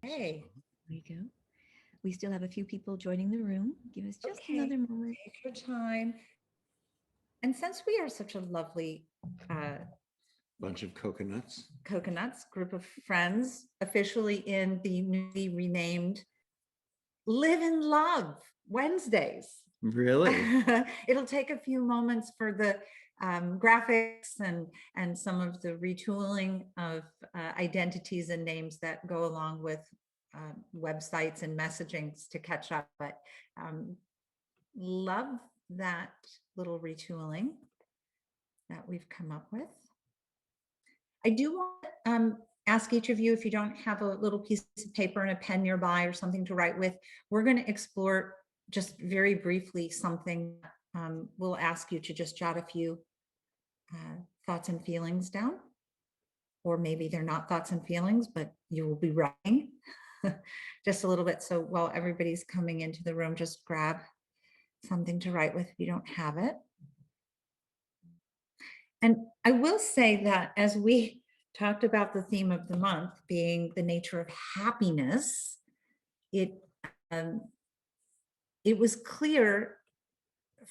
Okay. There you go. We still have a few people joining the room. Give us just Okay. another moment. Take your time. And since we are such a lovely Bunch of coconuts. group of friends, officially in the newly renamed Live in Love Wednesdays. Really? It'll take a few moments for the graphics and some of the retooling of identities and names that go along with websites and messagings to catch up. But love that little retooling that we've come up with. I do want to ask each of you, if you don't have a little piece of paper and a pen nearby or something to write with, we're going to explore just very briefly something. We'll ask you to just jot a few thoughts and feelings down, or maybe they're not thoughts and feelings, but you will be writing just a little bit. So while everybody's coming into the room, just grab something to write with if you don't have it. And I will say that as we talked about the theme of the month being the nature of happiness, it was clear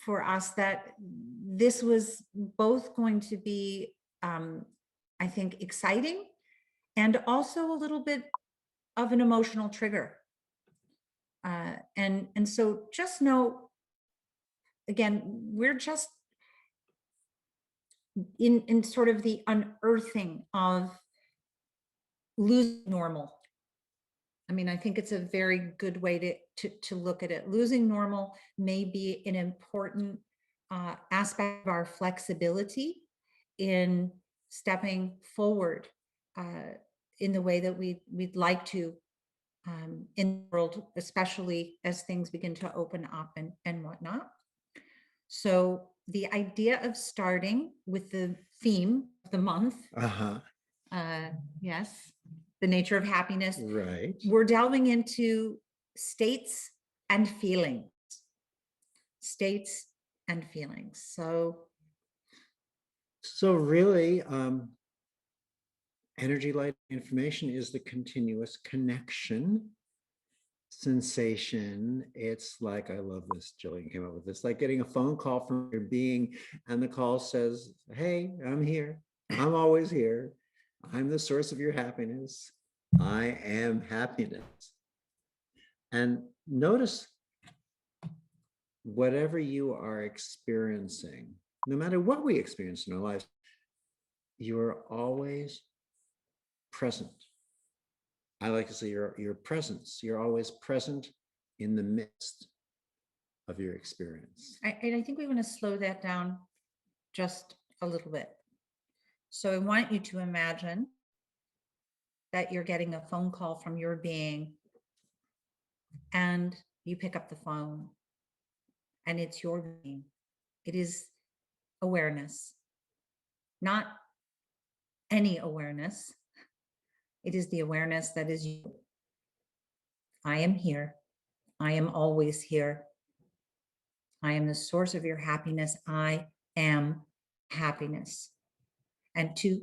for us that this was both going to be, I think, exciting and also a little bit of an emotional trigger. And so just know, again, we're just in sort of the unearthing of losing normal. I mean, I think it's a very good way to look at it. Losing normal may be an important aspect of our flexibility in stepping forward in the way that we'd like to in the world, especially as things begin to open up and whatnot. So the idea of starting with the theme of the month, yes, the nature of happiness. Right. We're delving into states and feelings. States and feelings. So really, energy, light, information is the continuous connection sensation. It's like, I love this, Jillian came up with this, like getting a phone call from your being, and the call says, hey, I'm here. I'm always here. I'm the source of your happiness. I am happiness. And notice whatever you are experiencing, no matter what we experience in our lives, you are always present. I like to say your presence. You're always present in the midst of your experience. and I think we want to slow that down just a little bit. So I want you to imagine that you're getting a phone call from your being and you pick up the phone and it's your being. It is awareness, not any awareness. It is the awareness that is you. I am here. I am always here. I am the source of your happiness. I am happiness. And to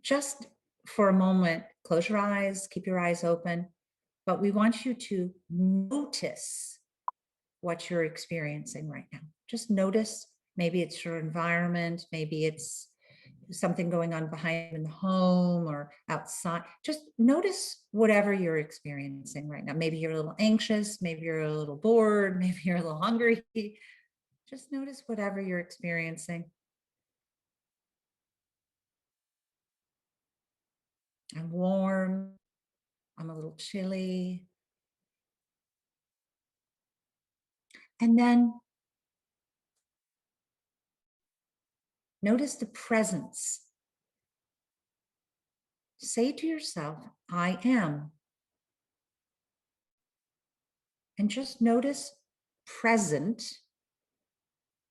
just for a moment, close your eyes, keep your eyes open, but we want you to notice what you're experiencing right now. Just notice. Maybe it's your environment, maybe it's something going on behind in the home or outside. Just notice whatever you're experiencing right now. Maybe you're a little anxious, maybe you're a little bored, maybe you're a little hungry. Just notice whatever you're experiencing. I'm warm, I'm a little chilly. And then notice the presence. Say to yourself, I am. And just notice present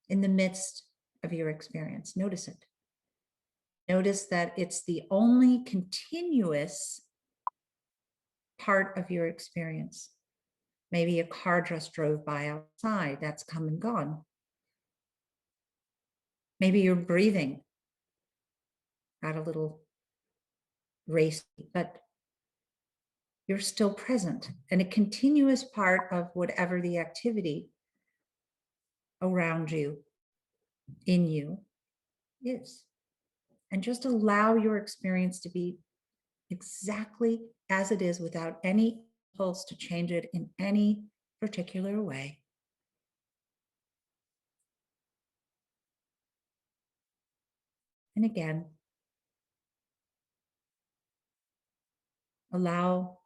in the midst of your experience. Notice it. Notice that it's the only continuous part of your experience. Maybe a car just drove by outside, that's come and gone. Maybe you're breathing, got a little racy, but you're still present and a continuous part of whatever the activity around you, in you is. And just allow your experience to be exactly as it is without any impulse to change it in any particular way. And again, allow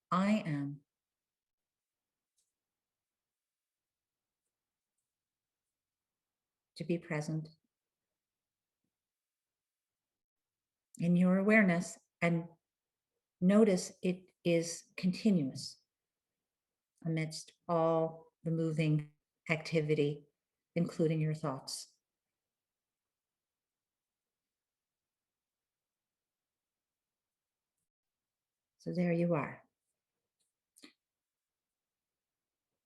I am to be present in your awareness, and notice it is continuous amidst all the moving activity, including your thoughts. So there you are.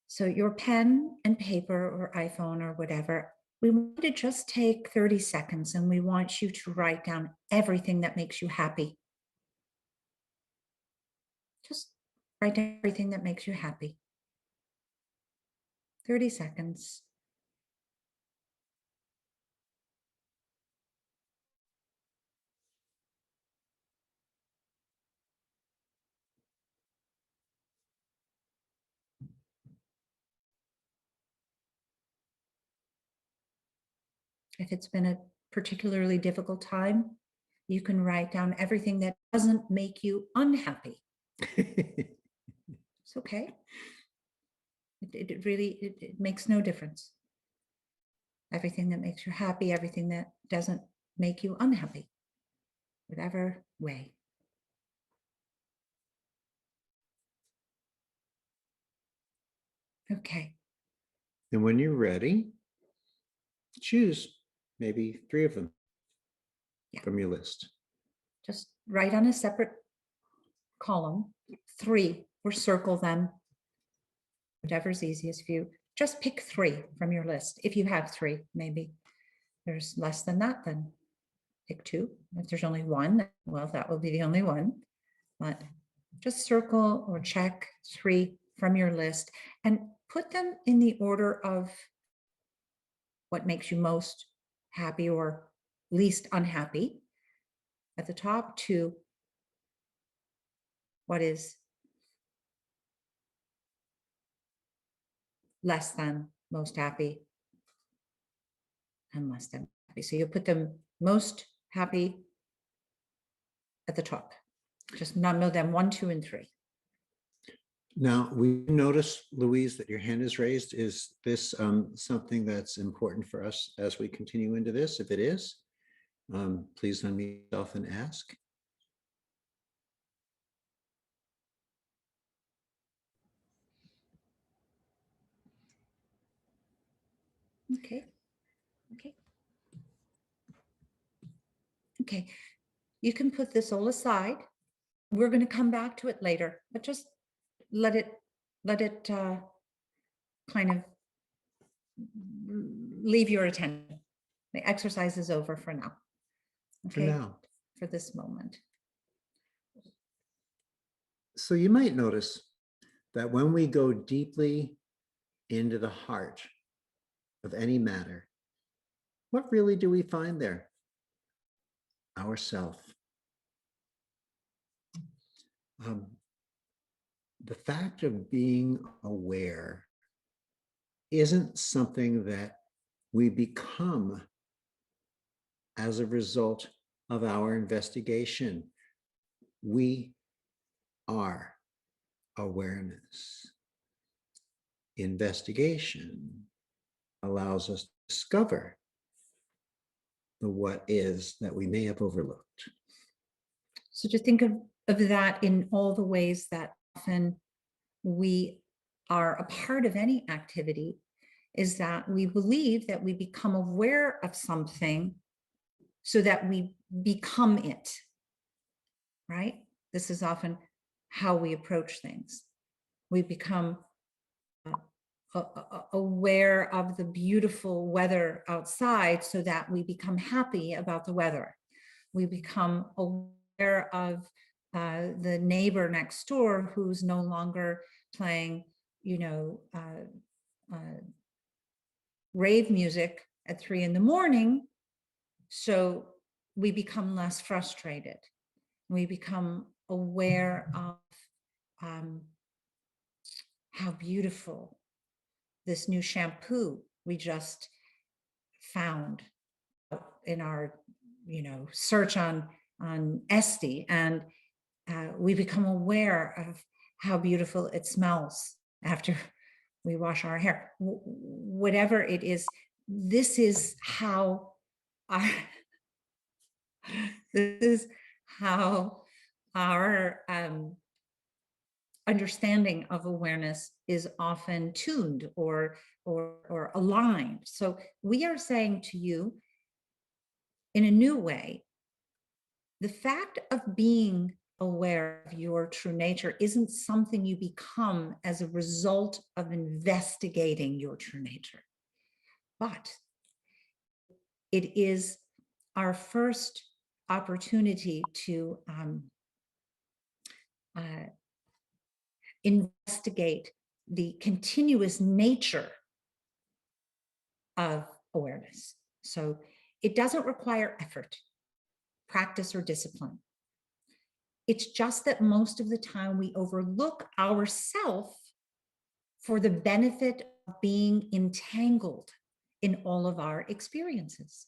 So your pen and paper or iPhone or whatever, we want you to just take 30 seconds and we want you to write down everything that makes you happy. Just write down everything that makes you happy. 30 seconds. If it's been a particularly difficult time, you can write down everything that doesn't make you unhappy. It's okay. It really makes no difference. Everything that makes you happy, everything that doesn't make you unhappy, whatever way. Okay. And when you're ready, choose maybe 3 of them from your list. Just write on a separate column, 3, or circle them, whatever's easiest for you. Just pick 3 from your list. If you have 3, maybe there's less than that, then pick 2. If there's only 1, well, that will be the only one. But just circle or check 3 from your list and put them in the order of what makes you most happy or least unhappy at the top, to what is less than most happy and less than happy. So you put them most happy at the top. Just number them 1, 2, and 3. Now, we notice, Louise, that your hand is raised. Is this something that's important for us as we continue into this? If it is, please unmute yourself and ask. Okay. Okay. Okay. You can put this all aside. We're going to come back to it later, but just let it kind of leave your attention. The exercise is over for now. For Okay. now. For this moment. So you might notice that when we go deeply into the heart of any matter, what really do we find there? Ourself. The fact of being aware isn't something that we become as a result of our investigation. We are awareness. Investigation allows us to discover the what is that we may have overlooked. So to think of that in all the ways that often we are a part of any activity is that we believe that we become aware of something so that we become it, right? This is often how we approach things. We become aware of the beautiful weather outside so that we become happy about the weather. We become aware of the neighbor next door who's no longer playing, rave music at 3 a.m. So we become less frustrated. We become aware of how beautiful this new shampoo we just found in our, search on Estee, and we become aware of how beautiful it smells after we wash our hair. Whatever it is, this is how our this is how our understanding of awareness is often tuned or aligned. So we are saying to you in a new way, the fact of being aware of your true nature isn't something you become as a result of investigating your true nature, but it is our first opportunity to investigate the continuous nature of awareness. So it doesn't require effort, practice, or discipline. It's just that most of the time we overlook ourselves for the benefit of being entangled in all of our experiences.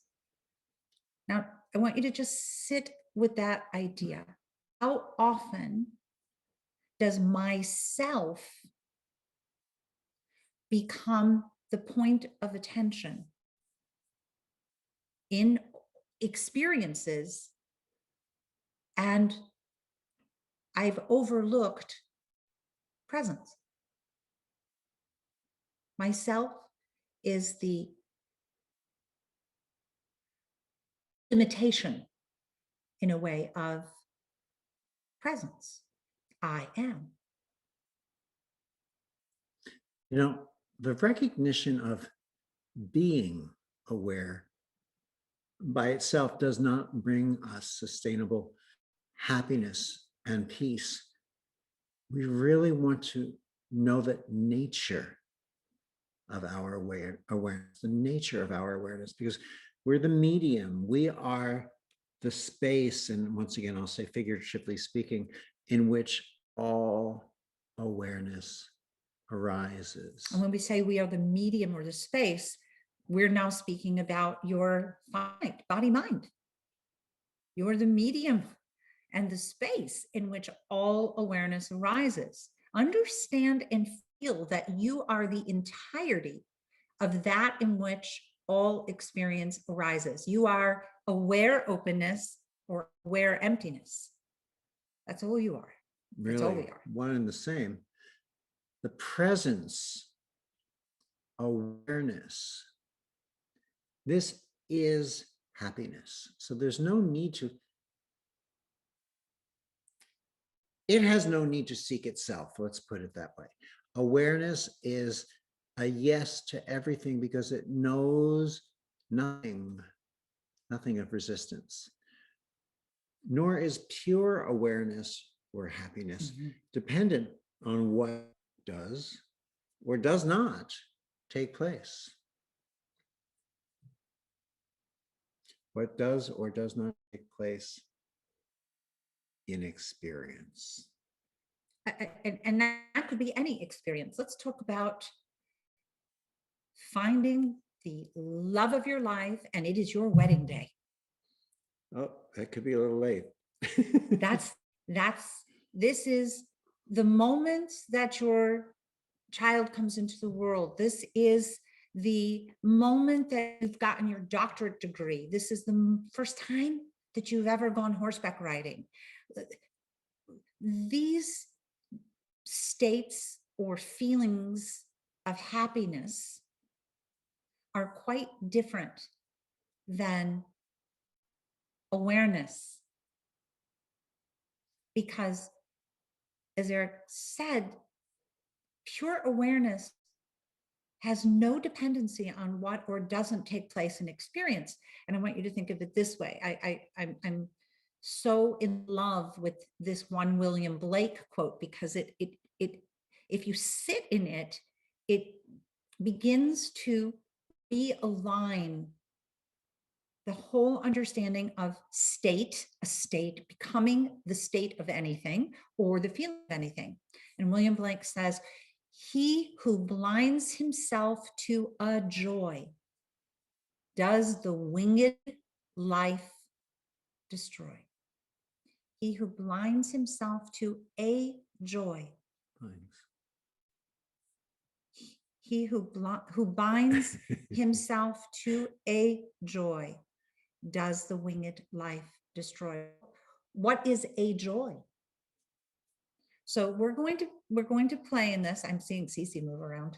Now, I want you to just sit with that idea. How often does myself become the point of attention in experiences, and I've overlooked presence? Myself is the imitation, in a way, of presence. I am. The recognition of being aware by itself does not bring us sustainable happiness and peace. We really want to know that nature of our awareness, the nature of our awareness, because we're the medium. We are the space, and once again, I'll say figuratively speaking, in which all awareness arises. And when we say we are the medium or the space, we're now speaking about your finite body mind. You're the medium and the space in which all awareness arises. Understand and feel that you are the entirety of that in which all experience arises. You are aware openness or aware emptiness. That's all you are. That's all we are. One and the same. The presence, awareness, this is happiness. So there's no need to, it has no need to seek itself. Let's put it that way. Awareness is a yes to everything because it knows nothing of resistance. Nor is pure awareness or happiness dependent on what does or does not take place. What does or does not take place in experience. And that could be any experience. Let's talk about finding the love of your life, and it is your wedding day. Oh, that could be a little late. This is the moment that your child comes into the world. This is the moment that you've gotten your doctorate degree. This is the first time that you've ever gone horseback riding. These states or feelings of happiness are quite different than awareness, because, as Eric said, pure awareness has no dependency on what or doesn't take place in experience. And I want you to think of it this way. I'm so in love with this one William Blake quote, because it if you sit in it, it begins to realign the whole understanding of state, a state becoming the state of anything or the feeling of anything. And William Blake says, he who blinds himself to a joy does the winged life destroy. He who blinds himself to a joy. Thanks. He who binds himself to a joy does the winged life destroy. What is a joy? So we're going to play in this. I'm seeing Cece move around.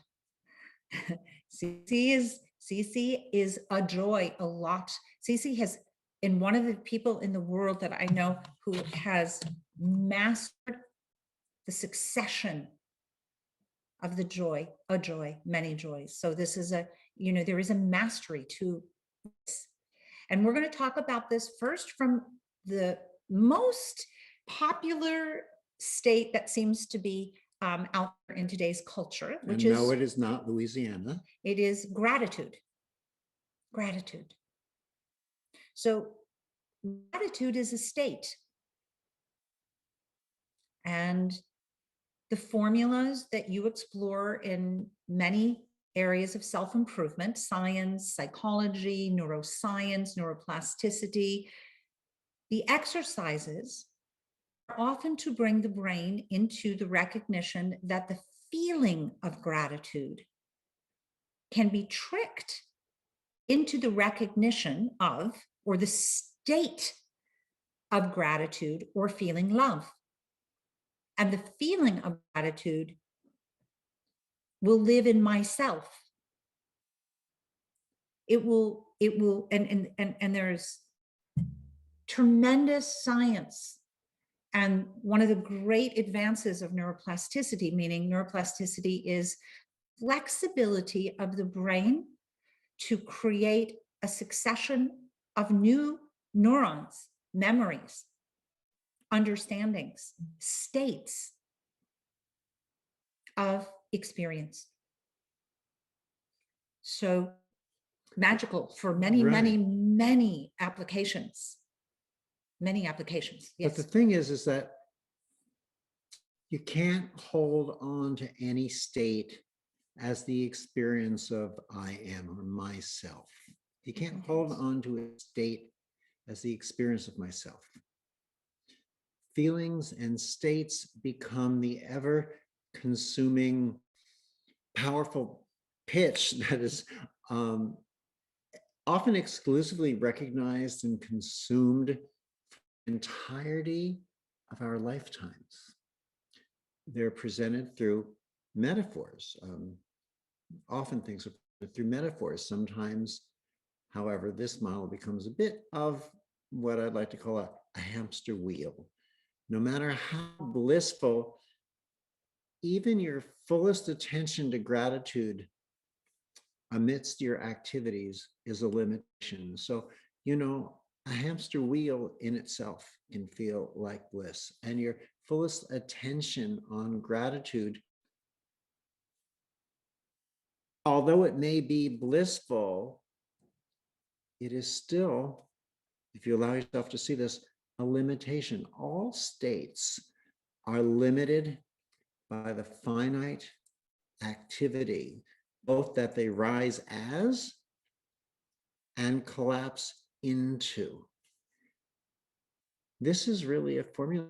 Cece is a joy a lot. Cece has, in one of the people in the world that I know who has mastered the succession of the joy, a joy, many joys. So this is a, there is a mastery to this. And we're going to talk about this first from the most popular state that seems to be out there in today's culture, which and is, no, it is not Louisiana. it is gratitude. Gratitude. So gratitude is a state. And the formulas that you explore in many areas of self-improvement, science, psychology, neuroscience, neuroplasticity, the exercises are often to bring the brain into the recognition that the feeling of gratitude can be tricked into the recognition of, or the state of gratitude or feeling love. And the feeling of gratitude will live in myself. It will, and there's tremendous science. And one of the great advances of neuroplasticity, meaning neuroplasticity is flexibility of the brain to create a succession of new neurons, memories, understandings, states of experience. So magical for many, Right. many applications. Many applications. Yes. But the thing is that you can't hold on to any state as the experience of I am or myself. You can't hold on to a state as the experience of myself. Feelings and states become the ever-consuming, powerful pitch that is often exclusively recognized and consumed for the entirety of our lifetimes. They're presented through metaphors. Often things are presented through metaphors. Sometimes, however, this model becomes a bit of what I'd like to call a hamster wheel. No matter how blissful, even your fullest attention to gratitude amidst your activities is a limitation. So, a hamster wheel in itself can feel like bliss, and your fullest attention on gratitude, although it may be blissful, it is still, if you allow yourself to see this, a limitation. All states are limited by the finite activity, both that they rise as and collapse into. This is really a formula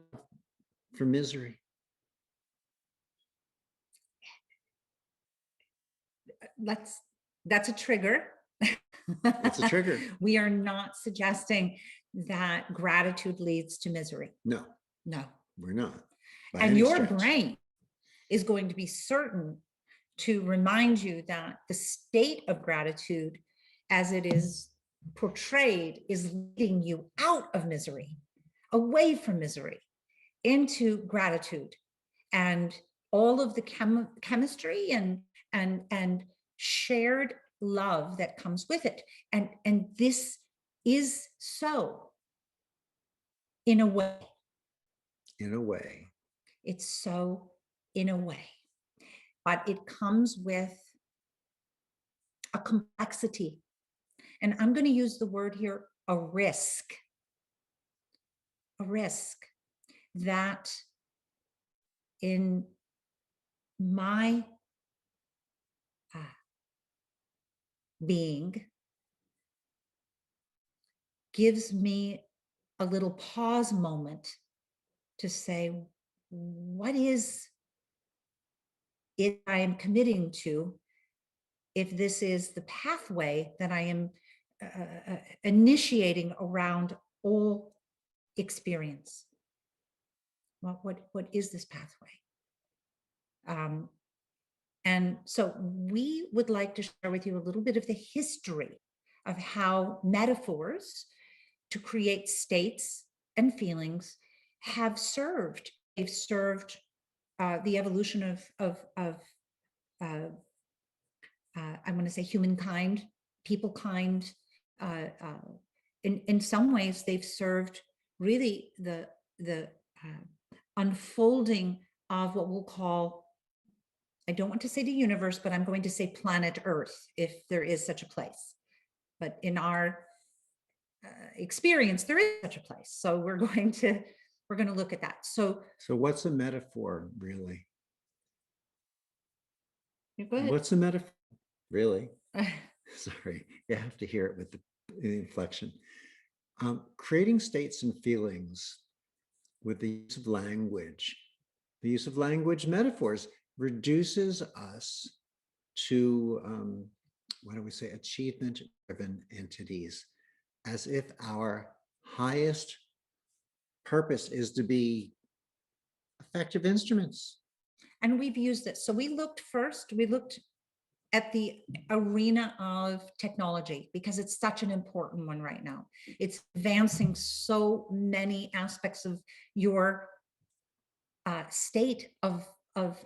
for misery. That's a trigger. It's a trigger. We are not suggesting that gratitude leads to misery. No, No. we're not. And your brain is going to be certain to remind you that the state of gratitude, as it is portrayed, is leading you out of misery, away from misery, into gratitude, and all of the chemistry and shared love that comes with it. And this is so. in a way. In a way. It's so in a way. But it comes with a complexity. And I'm going to use the word here, a risk. A risk that in my being gives me a little pause moment to say, what is it I am committing to if this is the pathway that I am initiating around all experience? What is this pathway? And so we would like to share with you a little bit of the history of how metaphors to create states and feelings have served. They've served the evolution of I want to say humankind, people kind. In some ways, they've served really the unfolding of what we'll call, I don't want to say the universe, but I'm going to say planet Earth, if there is such a place. But in our experience, there is such a place. So we're going to look at that. So what's a metaphor, really? go ahead. What's a metaphor, really? Sorry, you have to hear it with the inflection. Creating states and feelings with the use of language, metaphors, reduces us to, what do we say, achievement-driven entities, as if our highest purpose is to be effective instruments. And we've used it. So we looked at the arena of technology because it's such an important one right now. It's advancing so many aspects of your state of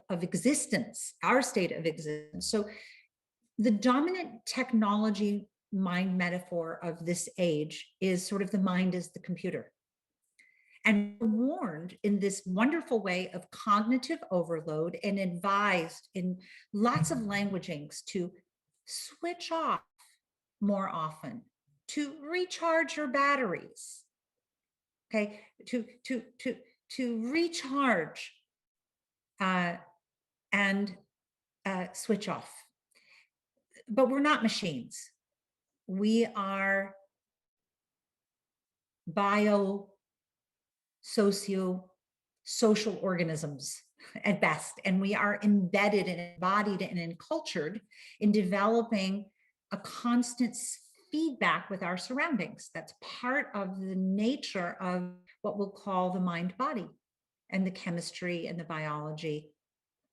existence, our state of existence. So the dominant technology mind metaphor of this age is sort of the mind is the computer. And we're warned in this wonderful way of cognitive overload and advised in lots of languagings to switch off more often, to recharge your batteries, okay, to recharge and switch off. But we're not machines. We are social organisms at best, and we are embedded and embodied and encultured in developing a constant feedback with our surroundings. That's part of the nature of what we'll call the mind body and the chemistry and the biology.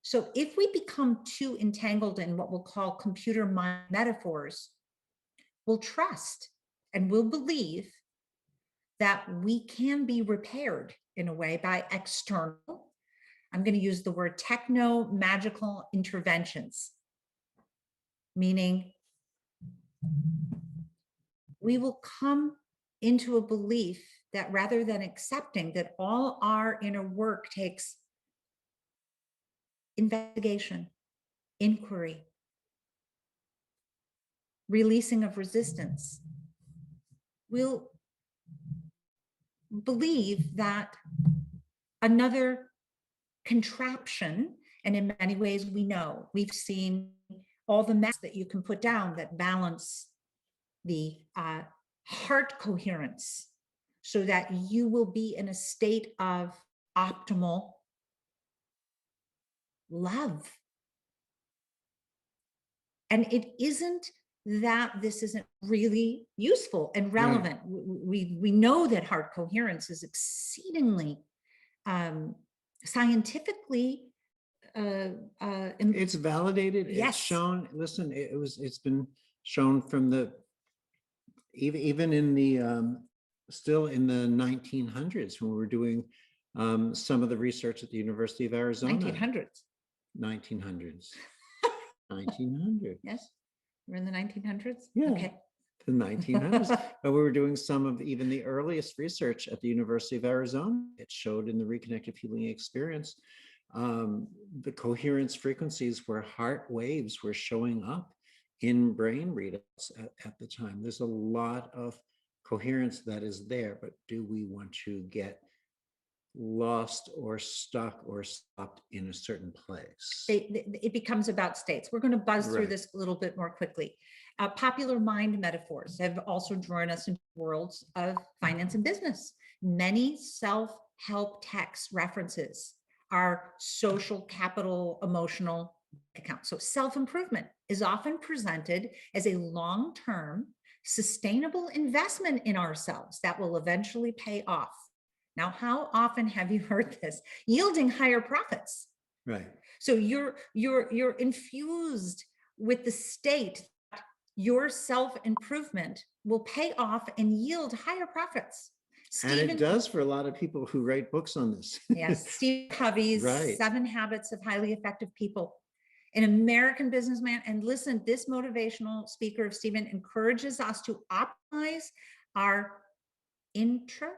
So if we become too entangled in what we'll call computer mind metaphors, we'll trust and we'll believe that we can be repaired in a way by external, I'm going to use the word techno-magical interventions, meaning we will come into a belief that rather than accepting that all our inner work takes investigation, inquiry, releasing of resistance, we'll believe that another contraption, and in many ways we know, we've seen all the masks that you can put down that balance the heart coherence so that you will be in a state of optimal love. And it isn't that this isn't really useful and relevant. We know that heart coherence is exceedingly scientifically it's validated. Yes. It's shown. Listen, it's been shown from the even in the still in the 1900s when we were doing some of the research at the University of Arizona. 1900s. 1900s. 1900. Yes, we're in the 1900s. Yeah. Okay. the 1900s. But we were doing some of even the earliest research at the University of Arizona. It showed in the Reconnective Healing Experience, the coherence frequencies where heart waves were showing up in brain readouts at the time. There's a lot of coherence that is there, but do we want to get lost or stuck or stopped in a certain place? It becomes about states. We're going to buzz through Right. this a little bit more quickly. Popular mind metaphors have also drawn us into worlds of finance and business. Many self-help text references are social capital emotional accounts. So self-improvement is often presented as a long-term sustainable investment in ourselves that will eventually pay off. Now, how often have you heard this? Yielding higher profits. Right. So you're infused with the state that your self-improvement will pay off and yield higher profits. And it does for a lot of people who write books on this. Yes, Steve Covey's Right. 7 Habits of Highly Effective People, an American businessman. And listen, this motivational speaker, Stephen, encourages us to optimize our intra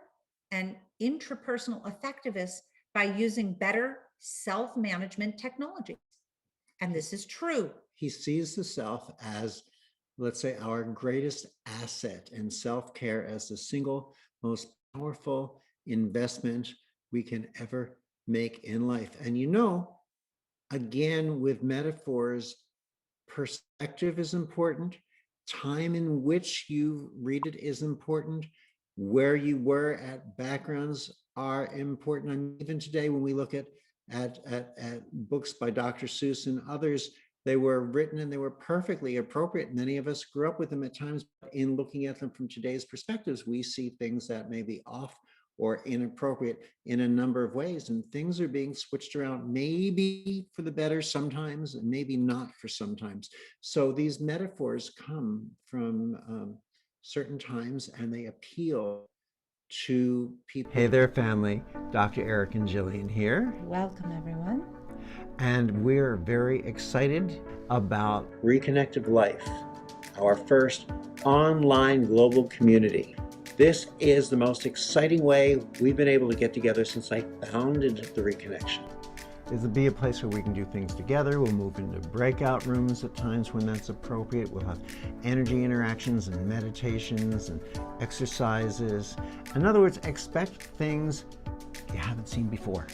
and intrapersonal effectiveness by using better self-management technologies. And this is true. He sees the self as, let's say, our greatest asset, and self-care as the single most powerful investment we can ever make in life. And again, with metaphors, perspective is important. Time in which you read it is important. Where you were at backgrounds are important. And even today, when we look at books by Dr. Seuss and others, they were written and they were perfectly appropriate. Many of us grew up with them at times. But in looking at them from today's perspectives, we see things that may be off or inappropriate in a number of ways. And things are being switched around, maybe for the better sometimes, and maybe not for sometimes. So these metaphors come from certain times, and they appeal to people. Hey there, family. Dr. Eric and Jillian here. Welcome, everyone. And we're very excited about Reconnective Life, our first online global community. This is the most exciting way we've been able to get together since I founded the Reconnection. Is to be a place where we can do things together. We'll move into breakout rooms at times when that's appropriate. We'll have energy interactions and meditations and exercises. In other words, expect things you haven't seen before.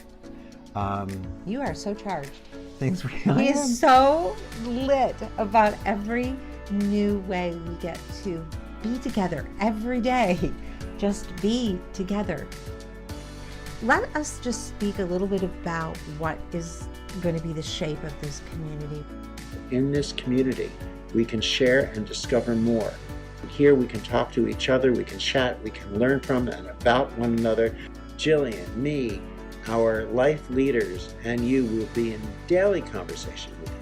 You are so charged. Things He is so lit about every new way we get to be together every day. Just be together. Let us just speak a little bit about what is going to be the shape of this community. In this community, we can share and discover more. Here we can talk to each other, we can chat, we can learn from and about one another. Jillian, me, our life leaders, and you will be in daily conversation with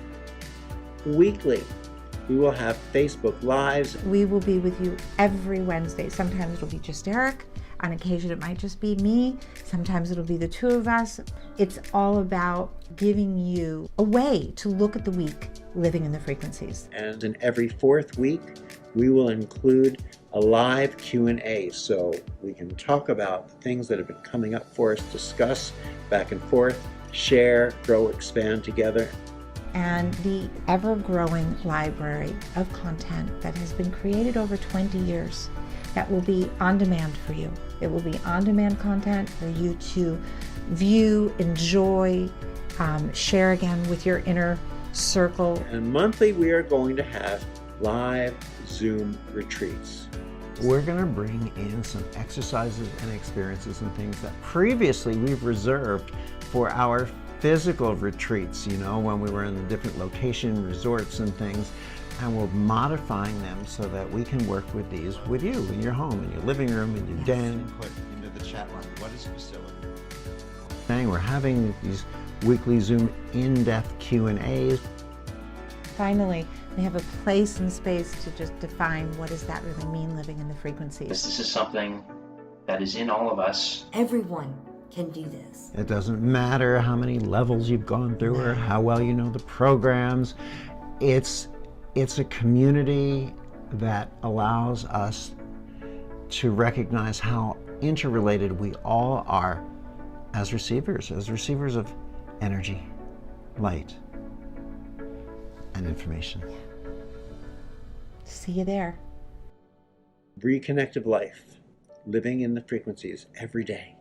you. Weekly, we will have Facebook Lives. We will be with you every Wednesday. Sometimes it'll be just Eric. On occasion, it might just be me. Sometimes it'll be the two of us. It's all about giving you a way to look at the week living in the frequencies. And in every 4th week, we will include a live Q&A, so we can talk about things that have been coming up for us, discuss back and forth, share, grow, expand together. And the ever-growing library of content that has been created over 20 years that will be on demand for you. It will be on-demand content for you to view, enjoy, share again with your inner circle. And monthly, we are going to have live Zoom retreats. We're going to bring in some exercises and experiences and things that previously we've reserved for our physical retreats, when we were in the different location resorts and things. And we're modifying them so that we can work with these with you in your home, in your living room, in your den. Put into the chat line, what is facility? We're having these weekly Zoom in-depth Q&As. Finally, we have a place and space to just define what does that really mean living in the frequencies. This is something that is in all of us. Everyone can do this. It doesn't matter how many levels you've gone through or how well you know the programs. It's a community that allows us to recognize how interrelated we all are as receivers of energy, light, and information. See you there. Reconnective life, living in the frequencies every day.